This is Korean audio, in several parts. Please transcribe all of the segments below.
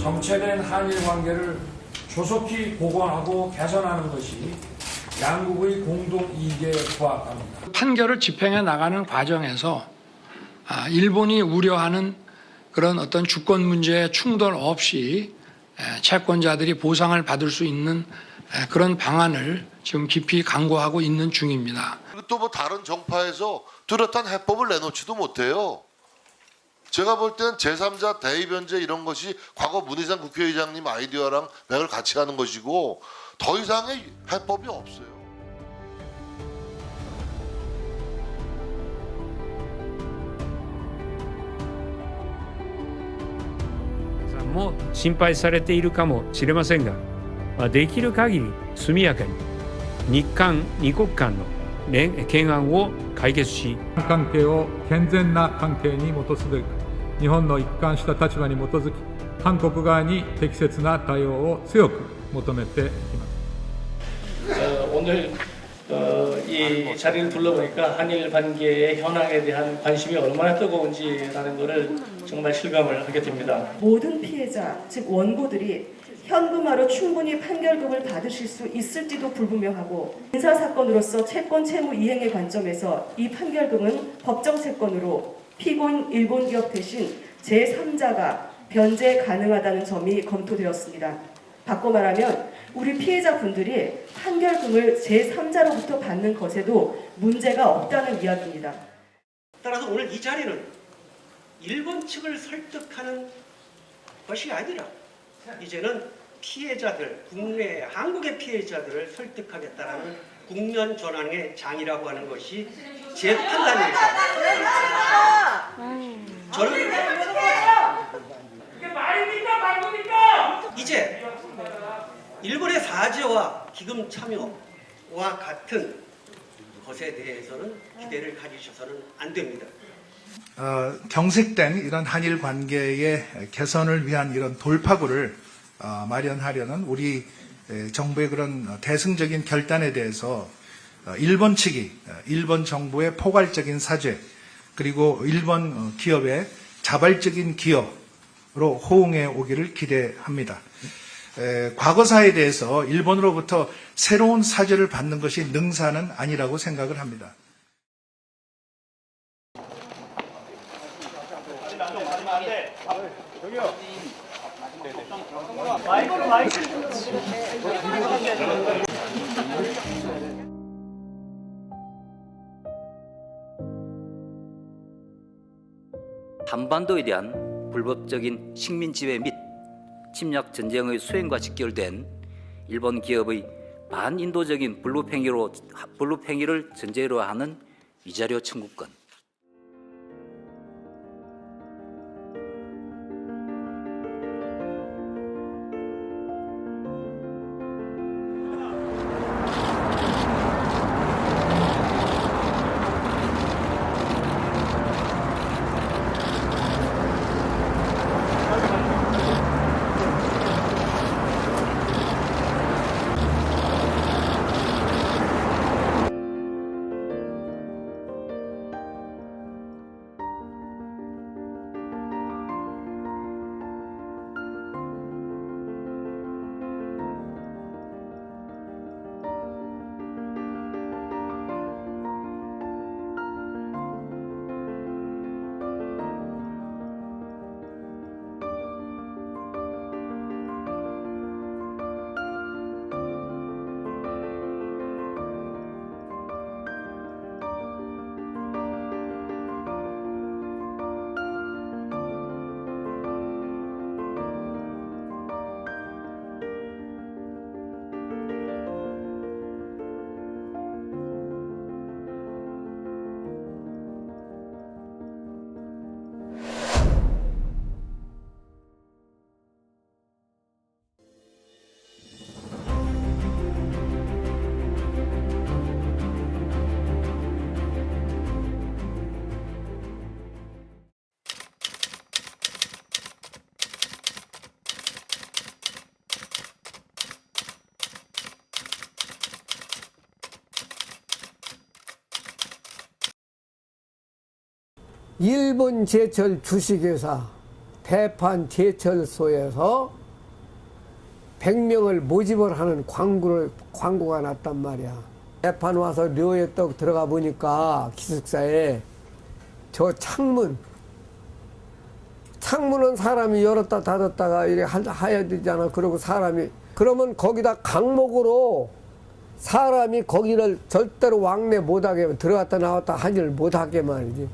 정체된 한일 관계를 조속히 복원하고 개선하는 것이 양국의 공동 이익에 부합합니다. 판결을 집행해 나가는 과정에서 일본이 우려하는 그런 어떤 주권 문제에 충돌 없이 채권자들이 보상을 받을 수 있는 그런 방안을 지금 깊이 강구하고 있는 중입니다. 또 뭐 다른 정파에서 뚜렷한 해법을 내놓지도 못해요. 제가 볼 땐 제3자 대의변제 이런 것이 과거 문희상 국회의장님 아이디어랑 맥을 같이 가는 것이고 더 이상의 해법이 없어요. も心配されているかもしれませんが、できる限り速やかに日韓二国間の懸案を解決し、関係を健全な関係に基づく日本の一貫した立場に基づき韓国側に適切な対応を強く求めています。 오늘 이 자리를 둘러보니까 한일 관계의 현황에 대한 관심이 얼마나 뜨거운지라는 것을 정말 실감을 하게 됩니다. 모든 피해자, 즉 원고들이 현금화로 충분히 판결금을 받으실 수 있을지도 불분명하고 민사사건으로서 채권 채무 이행의 관점에서 이 판결금은 법정채권으로 피고인 일본 기업 대신 제3자가 변제 가능하다는 점이 검토되었습니다. 바꿔 말하면 우리 피해자분들이 판결금을 제3자로부터 받는 것에도 문제가 없다는 이야기입니다. 따라서 오늘 이 자리는 일본 측을 설득하는 것이 아니라 이제는 피해자들, 국내 한국의 피해자들을 설득하겠다라는 국면 전환의 장이라고 하는 것이 제 판단입니다. 저는 이게 말입니까 말입니까? 이제 일본의 사죄와 기금 참여와 같은 것에 대해서는 기대를 가지셔서는 안 됩니다. 경색된 이런 한일 관계의 개선을 위한 이런 돌파구를 마련하려는 우리 정부의 그런 대승적인 결단에 대해서 일본 측이 일본 정부의 포괄적인 사죄 그리고 일본 기업의 자발적인 기여로 호응해 오기를 기대합니다. 과거사에 대해서 일본으로부터 새로운 사죄를 받는 것이 능사는 아니라고 생각을 합니다. 한반도에 대한 불법적인 식민 지배 및 침략 전쟁의 수행과 직결된 일본 기업의 반인도적인 불법행위를 전제로 하는 위자료 청구권, 일본 제철 주식회사 대판 제철소에서 100명을 모집을 하는 광고가 났단 말이야. 재판 와서 료에 떡 들어가 보니까 기숙사에 저 창문은 사람이 열었다 닫았다가 이렇게 해야 되잖아. 그러고 그러면 거기다 강목으로 사람이 거기를 절대로 왕래 못하게 들어갔다 나왔다 하지를 못하게 말이지.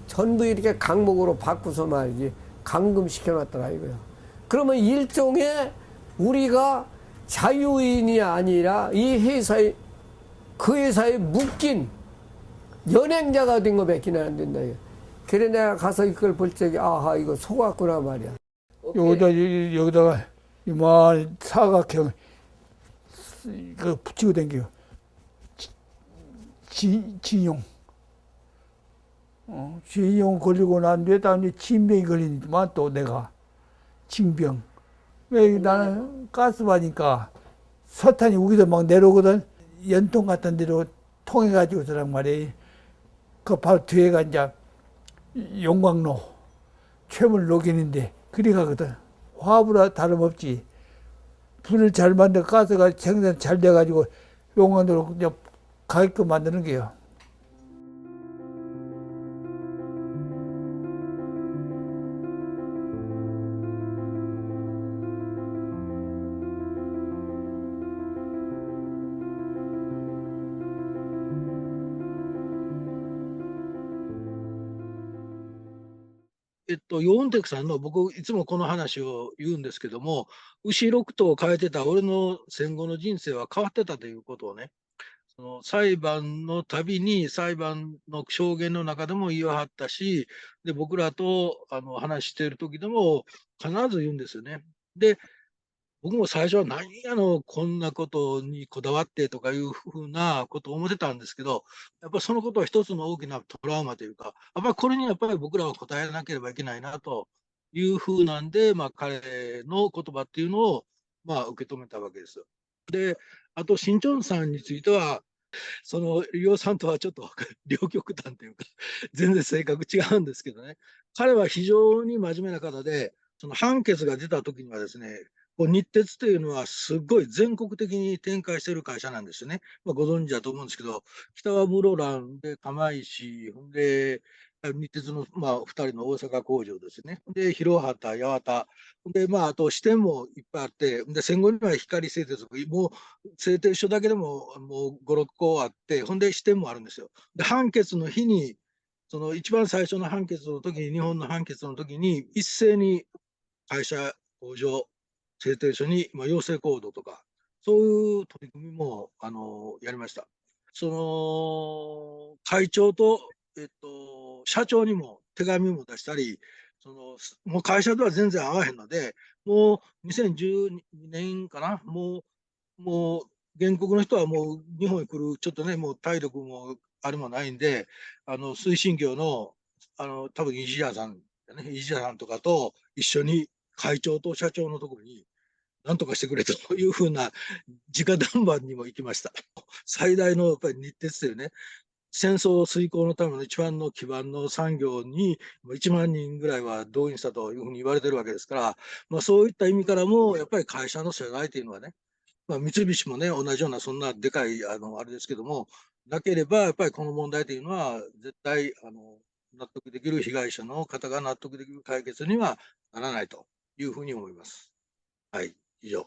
전부 이렇게 강목으로 바꾸서 말이지. 감금시켜놨더라 이거야. 그러면 일종의 우리가 자유인이 아니라 이 회사에 그 회사에 묶인 연행자가 된 거밖에 안 된다. 그래 내가 가서 이걸 볼 적에 아하 이거 속았구나 말이야. 여기다가 이만 사각형 그 붙이고 댕겨. 진용. 진용 걸리고 난 뒤에 다음에 진병이 걸리니만 또 내가 진병. 왜 나는 가스바니까 석탄이 우기서 막 내려오거든. 연통 같은 데로 통해가지고서란 말이야. 그 바로 뒤에가 이제 용광로, 쇰을 녹이는데 그리 가거든. 화불와 다름없지. 불을 잘 만들어 가스가 생산 잘 돼가지고 용광로로 이제 가게끔 만드는 게요.ヨーンテクさんの、僕いつもこの話を言うんですけども、牛六頭を変えてた俺の戦後の人生は変わってたということをね、その裁判のたびに裁判の証言の中でも言いはったし、で僕らと話している時でも必ず言うんですよね。で僕も最初は何やのこんなことにこだわってとかいうふうなことを思ってたんですけど、やっぱりそのことは一つの大きなトラウマというか、やっぱりこれにやっぱり僕らは答えなければいけないなというふうなんで、彼の言葉っていうのを受け止めたわけです。で、あと新潮さんについては、その両さんとはちょっと両極端というか、全然性格違うんですけどね、彼は非常に真面目な方で、その判決が出た時にはですね、日鉄というのはすごい全国的に展開している会社なんですよね。ご存知だと思うんですけど、北は室蘭で釜石、で日鉄の2人の大阪工場ですね。で、広畑、八幡、で、あと支店もいっぱいあって、で、戦後には光製鉄、もう製鉄所だけでももう5、6個あって、ほんで支店もあるんですよ。で、判決の日に、その一番最初の判決の時に、日本の判決の時に、一斉に会社、工場、製鉄所に要請行動とか、そういう取り組みもやりました。その会長と、社長にも手紙も出したり、もう会社では全然会わへんので、もう2012年かな、もう原告の人はもう日本に来る、ちょっとね、もう体力もあれもないんで、推進業の多分石屋さんとかと一緒に会長と社長のところに、なんとかしてくれというふうな直談判にも行きました。最大のやっぱり日鉄というね、戦争遂行のための一番の基盤の産業に1万人ぐらいは動員したというふうに言われてるわけですから、そういった意味からもやっぱり会社の世代というのはね、三菱もね、同じようなそんなでかいあれですけども、なければやっぱりこの問題というのは絶対納得できる被害者の方が納得できる解決にはならないというふうに思います。はい、以上。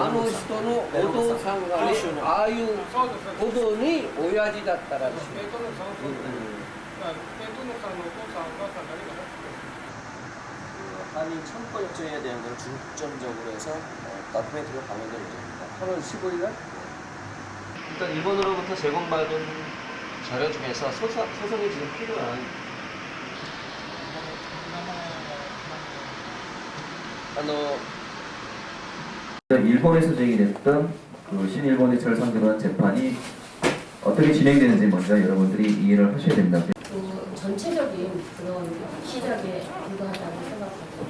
あの人のお父さんがね、ああいうことに親父だったらしい。한인 청구 협정에 대한 걸 중점적으로 해서 다큐멘터리가 방영될 예정입니다. 8월 15일 일단 일본으로부터 제공받은 자료 중에서 소송이 지금 필요한 일본에서 제기됐던 그 신일본의 절상들어한 재판이 어떻게 진행되는지 먼저 여러분들이 이해를 하셔야 됩니다. 전체적인 그런 시작에 불과하다고 생각하고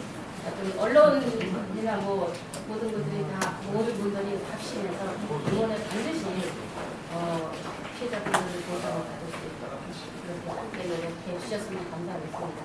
언론이나 뭐 모든 분들이 다 모든 분들이 합심해서 이번에 반드시 피해자들을 보상을 받을 수 있도록 그렇게 함께 노력해 주셨으면 감사하겠습니다.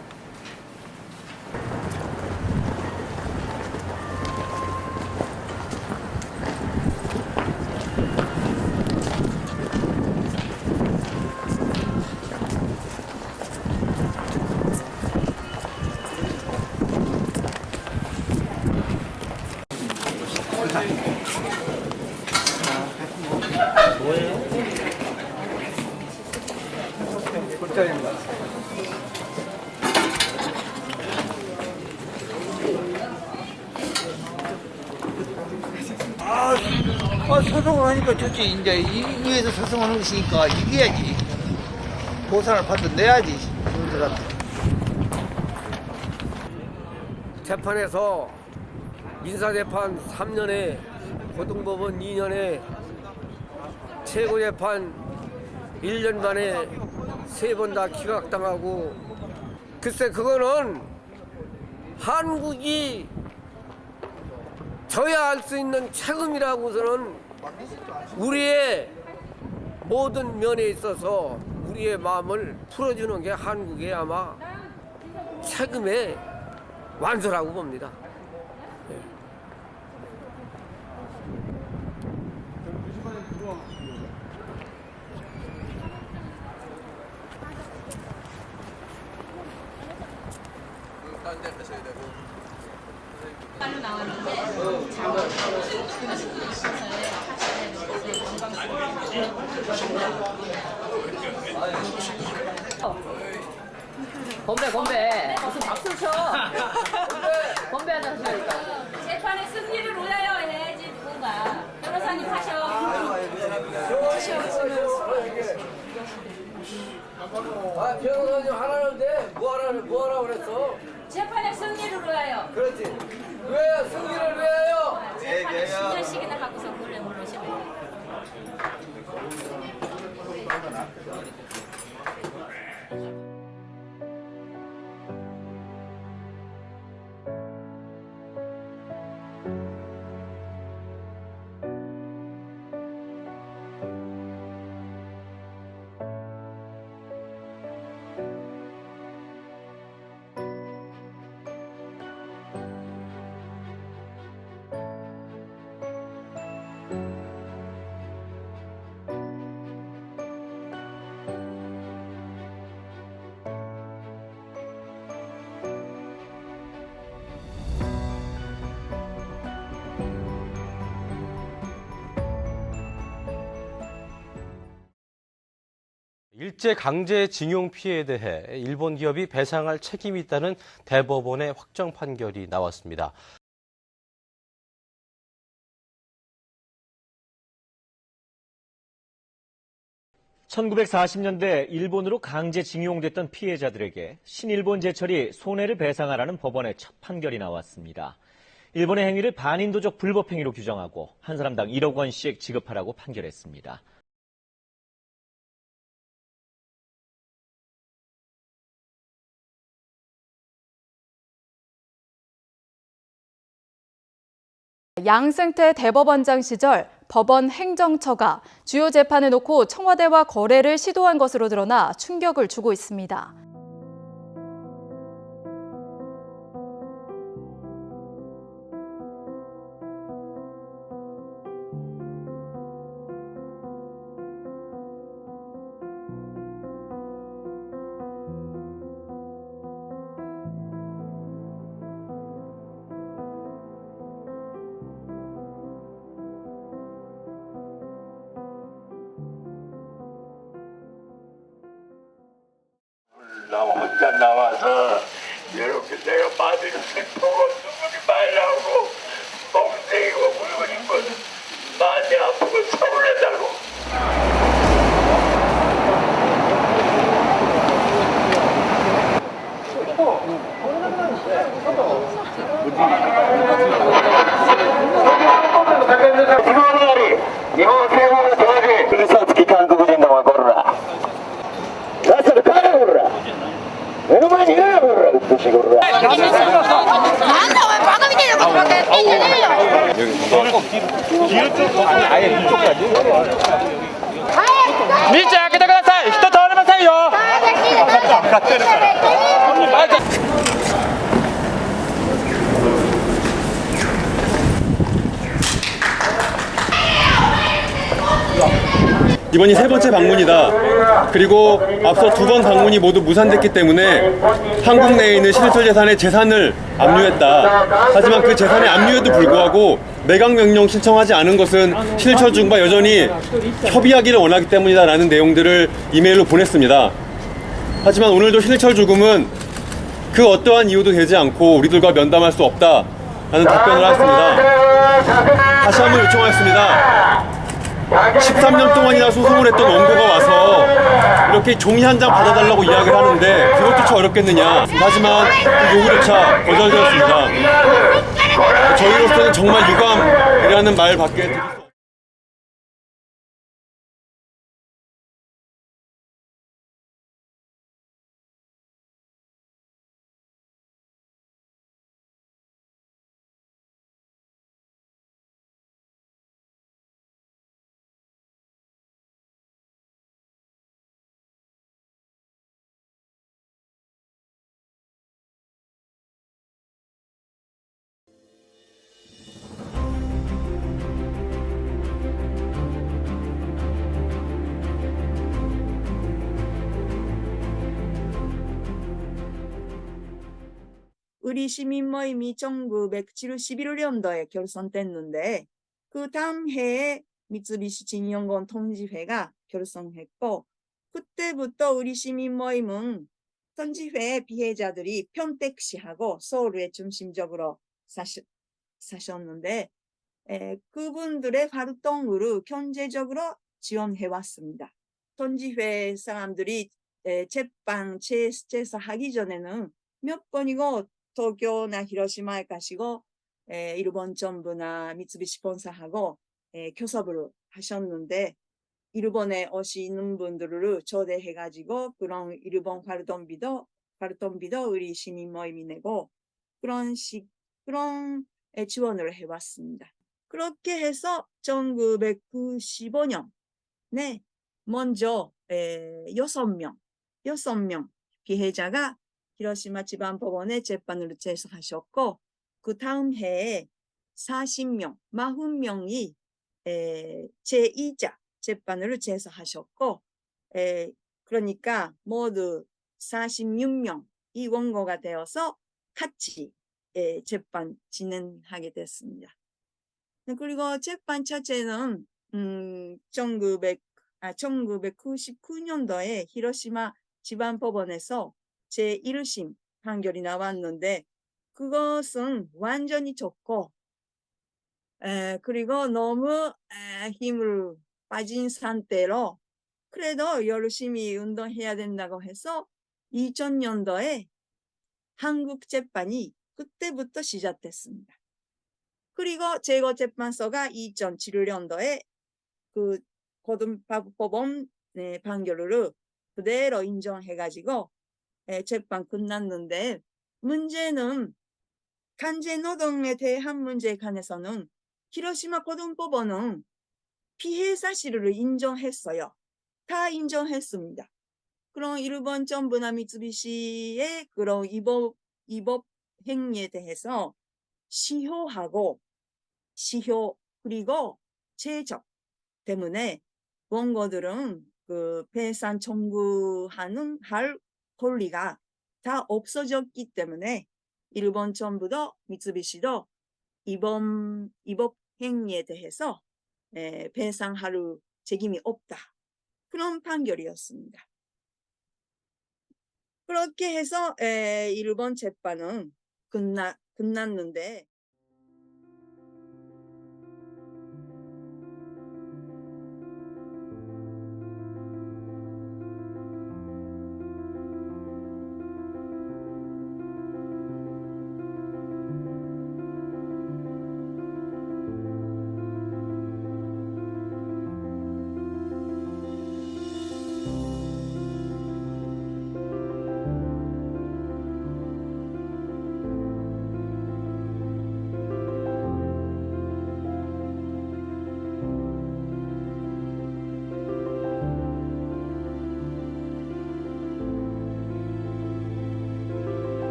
소송을 하니까 좋지. 이제 이 위에서 소송하는 것이니까 이겨야지. 보상을 받아 내야지. 그들한테. 재판에서 민사재판 3년에 고등법원 2년에 최고재판 1년 반에 3번 다 기각당하고 글쎄 그거는 한국이 져야 할 수 있는 책임이라고서는 우리의 모든 면에 있어서 우리의 마음을 풀어주는 게 한국의 아마 책임의 완수라고 봅니다. 빨로 나왔는데 건배 무슨 박수 쳐. 건배하자 하시니까. 재판의 승리를 위하여 해야지 누군가. 변호사님 하셔. 아 변호사님 하라는데 뭐 하라고 그랬어? 재판의 승리를 위하여. 그렇지. 왜 승리를 위하여? 재판을 10년씩이나 갖고서 물에 물으시면. 일제강제징용 피해에 대해 일본 기업이 배상할 책임이 있다는 대법원의 확정 판결이 나왔습니다. (1940년대) 일본으로 강제징용됐던 피해자들에게 신일본 제철이 손해를 배상하라는 법원의 첫 판결이 나왔습니다. 일본의 행위를 반인도적 불법행위로 규정하고 한 사람당 1억 원씩 지급하라고 판결했습니다. 양승태 대법원장 시절 법원 행정처가 주요 재판을 놓고 청와대와 거래를 시도한 것으로 드러나 충격을 주고 있습니다. 보고 누구지 말라고 멍쟁이고 물건인 건 많이 아프고 서운하다고. 밑에開けてください。人通れませんよ。이번이 세 번째 방문이다. 그리고 앞서 두 번 방문이 모두 무산됐기 때문에 한국 내에 있는 신일철 재산의 재산을 압류했다. 하지만 그 재산의 압류에도 불구하고 매각 명령 신청하지 않은 것은 신일철 중과 여전히 협의하기를 원하기 때문이다라는 내용들을 이메일로 보냈습니다. 하지만 오늘도 신일철 주금은 그 어떠한 이유도 되지 않고 우리들과 면담할 수 없다라는 답변을 하였습니다. 다시 한번 요청하였습니다. 13년 동안이나 소송을 했던 원고가 와서 이렇게 종이 한 장 받아달라고 이야기를 하는데 그것조차 어렵겠느냐. 하지만 그 요구조차 거절되었습니다. 저희로서는 정말 유감이라는 말밖에 드릴 수 없습니다. 우리 시민 모임이 1971년도에 결성됐는데 그 다음 해에 미쓰비시진영권 통지회가 결성했고 그때부터 우리 시민 모임은 통지회의 피해자들이 평택시하고 서울에 중심적으로 사셨는데 그분들의 활동으로 경제적으로 지원해왔습니다. 통지회 사람들이 재판 제소하기 전에는 몇 번이고 도쿄나 히로시마에 가시고 일본 정부나 미쓰비시 본사하고 교섭을 하셨는데 일본에 오시는 분들을 초대해가지고 그런 일본 활동비도 우리 시민 모임이 내고 그런 지원을 해왔습니다. 그렇게 해서 1995년에 먼저 6명 피해자가 히로시마 지방법원에 재판을 제소하셨고 그 다음 해에 40명이 제2자 재판을 제소하셨고 그러니까 모두 46명이 원고가 되어서 같이 재판 진행하게 됐습니다. 그리고 재판 자체는 1999년도에 히로시마 지방법원에서 제1심 판결이 나왔는데 그것은 완전히 졌고 그리고 너무 힘을 빠진 상태로 그래도 열심히 운동해야 된다고 해서 2000년도에 한국 재판이 그때부터 시작됐습니다. 그리고 제거재판소가 2007년도에 그 고등법원 판결을 그대로 인정해가지고 재판 끝났는데 문제는 강제노동에 대한 문제에 관해서는 히로시마 고등법원은 피해 사실을 인정했어요. 다 인정했습니다. 그럼 일본 정부나 미쓰비시의 그런 위법 행위에 대해서 시효 그리고 제적 때문에 원고들은 그 배상 청구하는 할 권리가 다 없어졌기 때문에 일본 정부도 미쓰비시도 위법 행위에 대해서 배상할 책임이 없다. 그런 판결이었습니다. 그렇게 해서 일본 재판은 끝났는데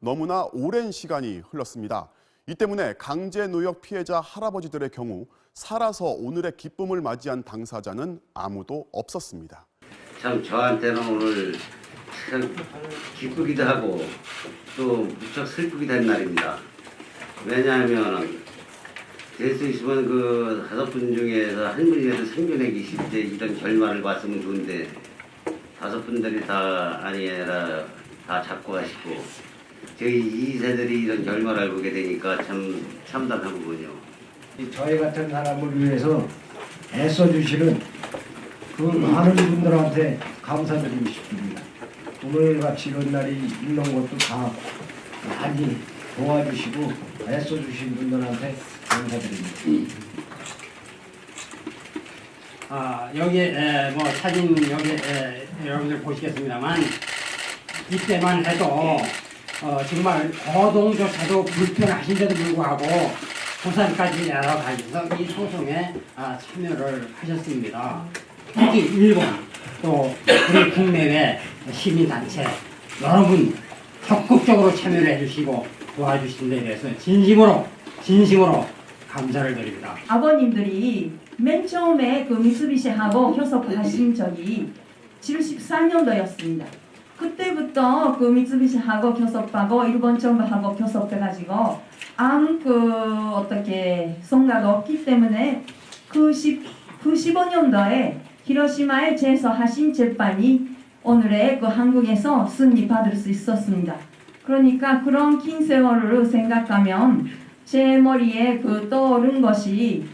너무나 오랜 시간이 흘렀습니다. 이 때문에 강제노역 피해자 할아버지들의 경우 살아서 오늘의 기쁨을 맞이한 당사자는 아무도 없었습니다. 참 저한테는 오늘 참 기쁘기도 하고 또 무척 슬프기도 한 날입니다. 왜냐하면 될 수 있으면 그 5분 중에서 한 분이라도 생존해 계실 때 이런 결말을 봤으면 좋은데 5분들이 다 아니라 다 잡고 가시고 저희 2세들이 이런 결말을 보게 되니까 참 참담하군요. 저희 같은 사람을 위해서 애써주시는 그 많은 분들한테 감사드리고 싶습니다. 오늘같이 이런 날이 있는 것도 다 많이 도와주시고 애써주신 분들한테 감사드립니다. 여기 뭐 사진 여기 여러분들 보시겠습니다만 이때만 해도 정말 거동조차도 불편하신데도 불구하고 부산까지 내려가셔서 이 소송에 참여를 하셨습니다. 특히 일본 또 우리 국내외 시민단체 여러분 적극적으로 참여를 해주시고 도와주신 데 대해서 진심으로 감사를 드립니다. 아버님들이 맨 처음에 그 미쓰비시하고 협업하신 적이 74년도였습니다. 그때부터 그 미쓰비시하고 협업하고 일본 정부하고 협업해가지고 아무 어떻게 성과가 없기 때문에 그 15년도에 히로시마에 제소하신 재판이 오늘의 그 한국에서 승리받을 수 있었습니다. 그러니까 그런 긴 세월을 생각하면 제 머리에 떠오른 것이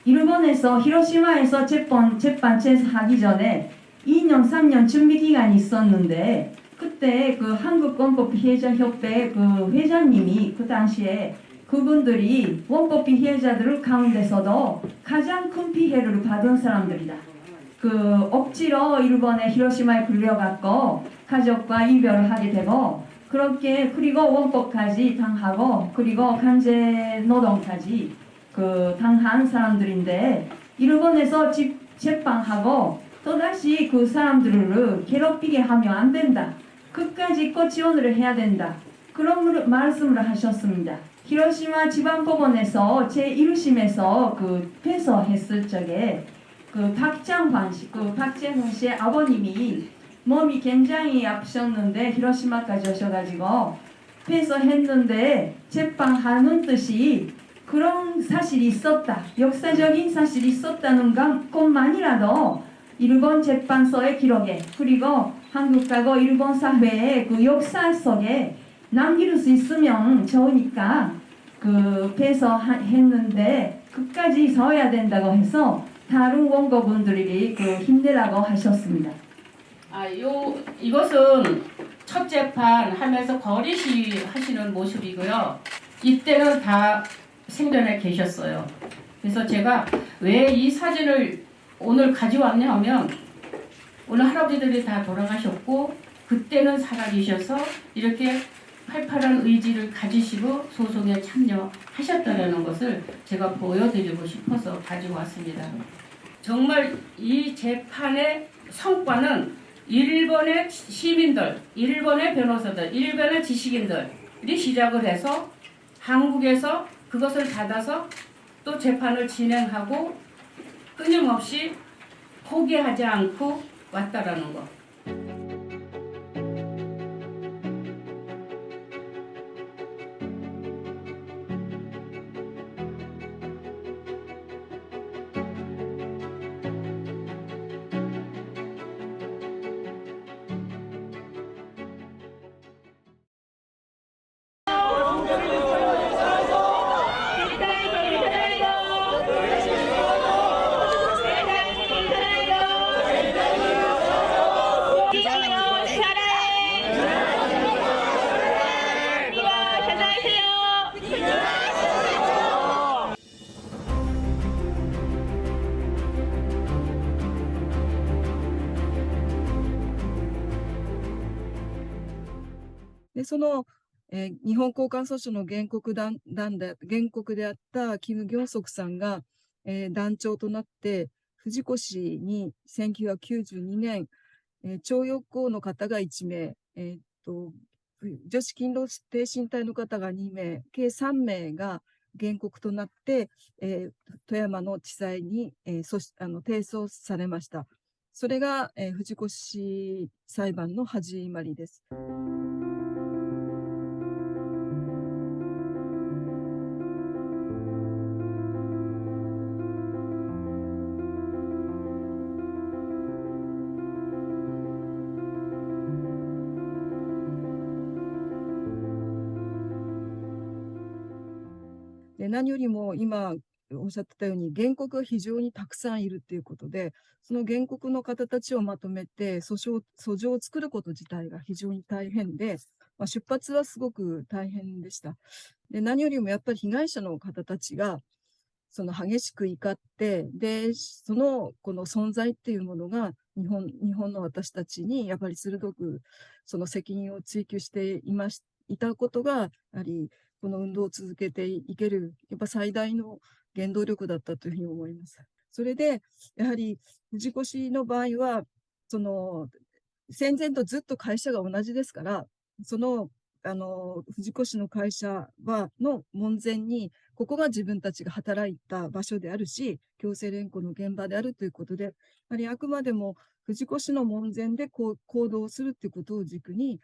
일본에서 히로시마에서 재판 제소하기 전에 2년 3년 준비 기간이 있었는데 그때 그 한국원법 피해자 협회 그 회장님이 그 당시에 그분들이 원법 피해자들 가운데서도 가장 큰 피해를 받은 사람들이다. 그 억지로 일본의 히로시마에 불려갔고 가족과 이별을 하게 되고 그렇게 그리고 원법까지 당하고 그리고 강제 노동까지 당한 사람들인데 일본에서 재판하고 또다시 그 사람들을 괴롭히게 하면 안 된다. 끝까지 지원을 해야 된다. 그런 말씀을 하셨습니다. 히로시마 지방법원에서 제1심에서 패소했을 적에 박장환 씨의 아버님이 몸이 굉장히 아프셨는데 히로시마까지 오셔가지고 패소했는데 재판하는 뜻이 그런 사실이 있었다. 역사적인 사실이 있었다는 것만이라도 일본 재판소의 기록에 그리고 한국하고 일본 사회의 그 역사 속에 남길 수 있으면 좋으니까 그 배서했는데 끝까지 써야 된다고 해서 다른 원고분들이 그 힘내라고 하셨습니다. 이것은 첫 재판 하면서 거리시 하시는 모습이고요. 이때는 다 생전에 계셨어요. 그래서 제가 왜 이 사진을 오늘 가져왔냐 하면 오늘 할아버지들이 다 돌아가셨고 그때는 살아계셔서 이렇게 활발한 의지를 가지시고 소송에 참여하셨다는 것을 제가 보여드리고 싶어서 가지고 왔습니다. 정말 이 재판의 성과는 일본의 시민들, 일본의 변호사들, 일본의 지식인들이 시작을 해서 한국에서 그것을 받아서 또 재판을 진행하고 끊임없이 포기하지 않고 왔다라는 것.でその、日本交換訴訟の原告であったキム・ギョンソクさんが、団長となって藤子市に1992年、徴用工の方が1名、女子勤労挺身隊の方が2名、計3名が原告となって、富山の地裁に、提訴されました。それが、藤子市裁判の始まりです。で何よりも今おっしゃってたように原告が非常にたくさんいるということで、その原告の方たちをまとめて訴状を作ること自体が非常に大変で、出発はすごく大変でした。で何よりもやっぱり被害者の方たちがその激しく怒って、でこの存在っていうものが日本の私たちにやっぱり鋭くその責任を追及していたことがやはりこの運動を続けていけるやっぱ最大の原動力だったというふうに思います。それでやはり藤子市の場合はその戦前とずっと会社が同じですから、その藤子市の会社の門前にここが自分たちが働いた場所であるし、強制連行の現場であるということで、やはりあくまでも藤子市の門前で行動するということを軸に、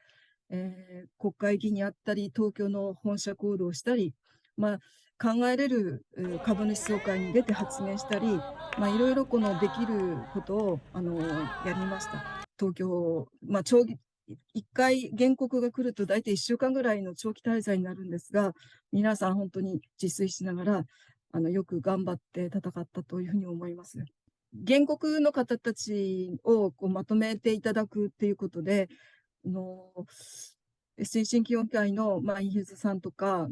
国会議員にあったり、東京の本社行動をしたり、考えれる株主総会に出て発言したり、いろいろできることをやりました。東京、1回原告が来ると大体1週間ぐらいの長期滞在になるんですが、皆さん本当に自炊しながらよく頑張って戦ったというふうに思います。原告の方たちをまとめていただくっていうことで、推進協会のインヒューズさんとか、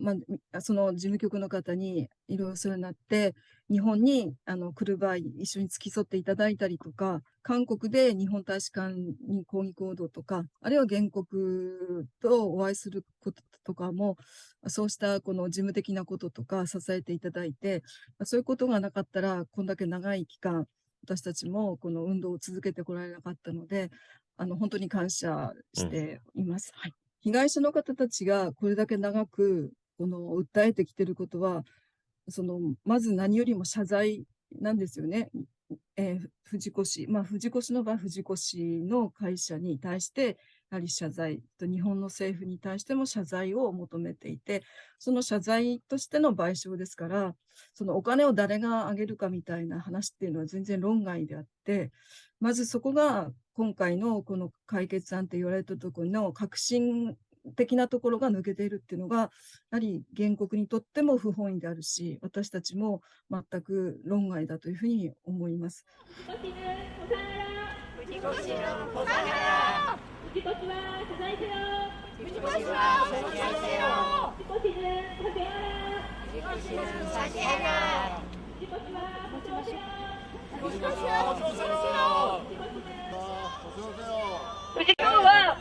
その事務局の方にいろいろそうになって、日本に来る場合、一緒に付き添っていただいたりとか、韓国で日本大使館に抗議行動とか、あるいは原告とお会いすることとかも、そうしたこの事務的なこととか支えていただいて、そういうことがなかったら、こんだけ長い期間、私たちもこの運動を続けてこられなかったので、本当に感謝しています。はい。被害者の方たちがこれだけ長く訴えてきていることは、まず何よりも謝罪なんですよね。藤子市、藤子市の場合、藤子市の会社に対して、やはり謝罪と、日本の政府に対しても謝罪を求めていて、その謝罪としての賠償ですから、そのお金を誰があげるかみたいな話っていうのは全然論外であって、まずそこが今回のこの解決案と言われたところの革新的なところが抜けているっていうのが、やはり原告にとっても不本意であるし、私たちも全く論外だというふうに思います。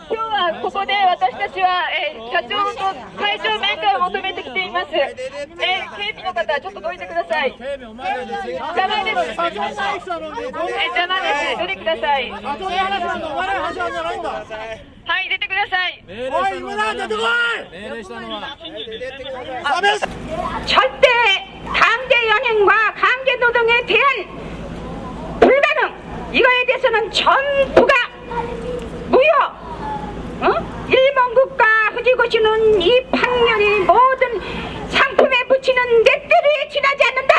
今日はここで私たちは、社長と会長面会を求めてきています。警備の方、ちょっとどいてください。邪魔です。邪魔です。出てください。はい、出てください。おい、今なん出てこい。命令したのは。 절대 강제 연행과 강제 노동에 대한 불가능, 이거에 대해서는 전부가 무효. 일본 국가 후지고시는 이 판결이 모든 상품에 붙이는 넷들이 지나지 않는다.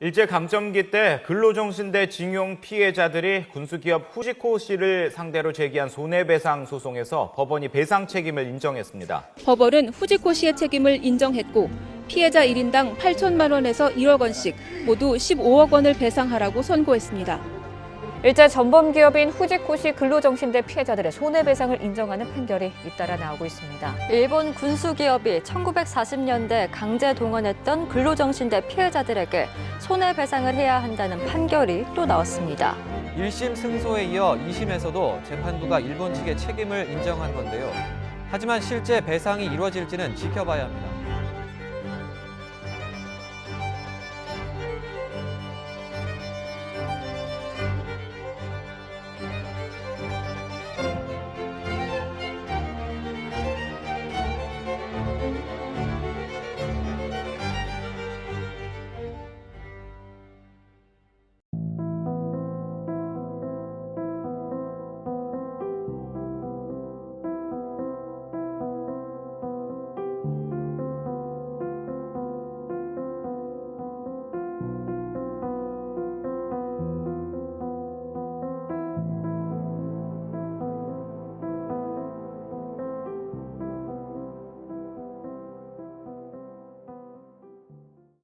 일제강점기 때 근로정신대 징용 피해자들이 군수기업 후지코시를 상대로 제기한 손해배상 소송에서 법원이 배상 책임을 인정했습니다. 법원은 후지코시의 책임을 인정했고 피해자 1인당 8천만 원에서 1억 원씩 모두 15억 원을 배상하라고 선고했습니다. 일제 전범기업인 후지코시 근로정신대 피해자들의 손해배상을 인정하는 판결이 잇따라 나오고 있습니다. 일본 군수기업이 1940년대 강제 동원했던 근로정신대 피해자들에게 손해배상을 해야 한다는 판결이 또 나왔습니다. 1심 승소에 이어 2심에서도 재판부가 일본 측의 책임을 인정한 건데요. 하지만 실제 배상이 이루어질지는 지켜봐야 합니다.